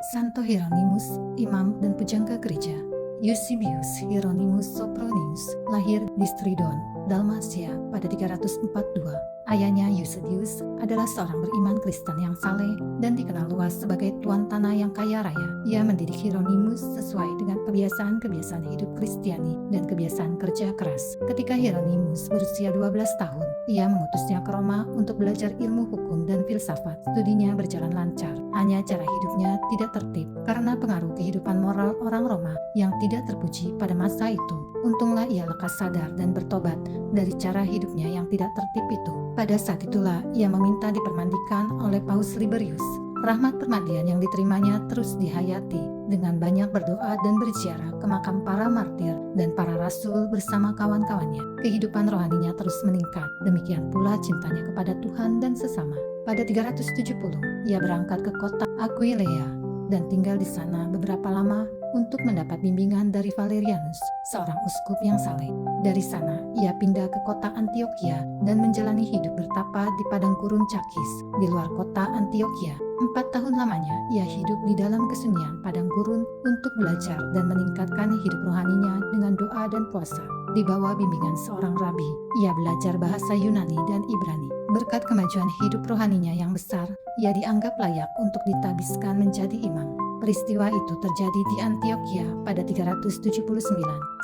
Santo Hieronymus, imam dan pujangga gereja. Eusebius Hieronymus Sopronius lahir di Stridon, Dalmatia pada 342. Ayahnya Eusebius adalah seorang beriman Kristen yang saleh dan dikenal luas sebagai tuan tanah yang kaya raya. Ia mendidik Hieronymus sesuai dengan kebiasaan-kebiasaan hidup Kristiani dan kebiasaan kerja keras. Ketika Hieronymus berusia 12 tahun, ia mengutusnya ke Roma untuk belajar ilmu hukum dan filsafat. Studinya berjalan lancar, hanya cara hidupnya tidak tertib karena pengaruh kehidupan moral orang Roma yang tidak terpuji pada masa itu. Untunglah ia lekas sadar dan bertobat dari cara hidupnya yang tidak tertib itu. Pada saat itulah ia meminta dipermandikan oleh Paus Liberius. Rahmat permandian yang diterimanya terus dihayati dengan banyak berdoa dan berziarah ke makam para martir dan para rasul bersama kawan-kawannya. Kehidupan rohaninya terus meningkat, demikian pula cintanya kepada Tuhan dan sesama. Pada 370, ia berangkat ke kota Aquileia dan tinggal di sana beberapa lama untuk mendapat bimbingan dari Valerianus, seorang uskup yang saleh. Dari sana, ia pindah ke kota Antioquia dan menjalani hidup bertapa di padang gurun Cakis, di luar kota Antioquia. 4 tahun lamanya, ia hidup di dalam kesunyian padang gurun untuk belajar dan meningkatkan hidup rohaninya dengan doa dan puasa. Di bawah bimbingan seorang rabi, ia belajar bahasa Yunani dan Ibrani. Berkat kemajuan hidup rohaninya yang besar, ia dianggap layak untuk ditabiskan menjadi imam. Peristiwa itu terjadi di Antioquia pada 379.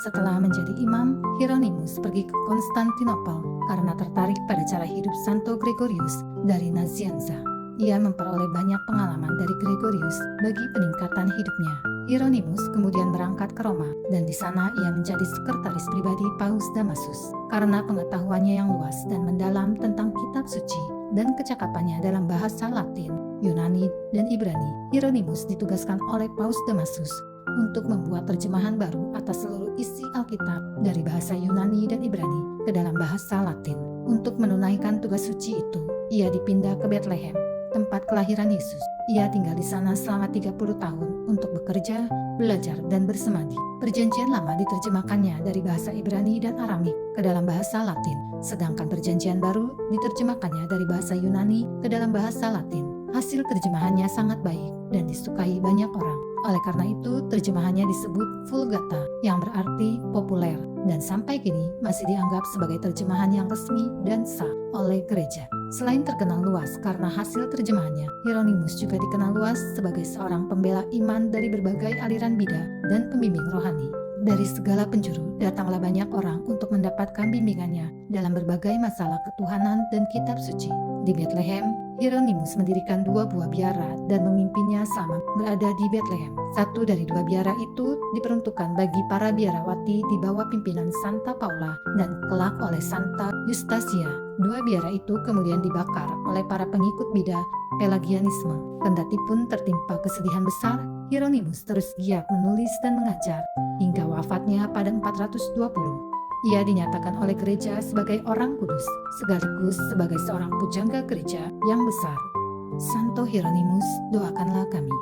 Setelah menjadi imam, Hieronymus pergi ke Konstantinopel karena tertarik pada cara hidup Santo Gregorius dari Nazianza. Ia memperoleh banyak pengalaman dari Gregorius bagi peningkatan hidupnya. Hieronymus kemudian berangkat ke Roma dan di sana ia menjadi sekretaris pribadi Paus Damasus. Karena pengetahuannya yang luas dan mendalam tentang kitab suci dan kecakapannya dalam bahasa Latin, Yunani, dan Ibrani, Hieronymus ditugaskan oleh Paus Damasus untuk membuat terjemahan baru atas seluruh isi Alkitab dari bahasa Yunani dan Ibrani ke dalam bahasa Latin. Untuk menunaikan tugas suci itu, ia dipindah ke Bethlehem, tempat kelahiran Yesus. Ia tinggal di sana selama 30 tahun untuk bekerja, belajar, dan bersemadi. Perjanjian lama diterjemahkannya dari bahasa Ibrani dan Aramik ke dalam bahasa Latin, sedangkan perjanjian baru diterjemahkannya dari bahasa Yunani ke dalam bahasa Latin. Hasil terjemahannya sangat baik dan disukai banyak orang. Oleh karena itu, terjemahannya disebut Vulgata, yang berarti populer, dan sampai kini masih dianggap sebagai terjemahan yang resmi dan sah oleh gereja. Selain terkenal luas karena hasil terjemahannya, Hieronymus juga dikenal luas sebagai seorang pembela iman dari berbagai aliran bidah dan pembimbing rohani. Dari segala penjuru, datanglah banyak orang untuk mendapatkan bimbingannya dalam berbagai masalah ketuhanan dan kitab suci. Di Bethlehem, Hieronymus mendirikan 2 buah biara dan memimpinnya selama berada di Bethlehem. 1 dari 2 biara itu diperuntukkan bagi para biarawati di bawah pimpinan Santa Paula dan kelak oleh Santa Eustacia. 2 biara itu kemudian dibakar oleh para pengikut bidah Pelagianisme. Kendati pun tertimpa kesedihan besar, Hieronymus terus giat menulis dan mengajar hingga wafatnya pada 420. Ia dinyatakan oleh gereja sebagai orang kudus, sekaligus sebagai seorang pujangga gereja yang besar. Santo Hieronymus, doakanlah kami.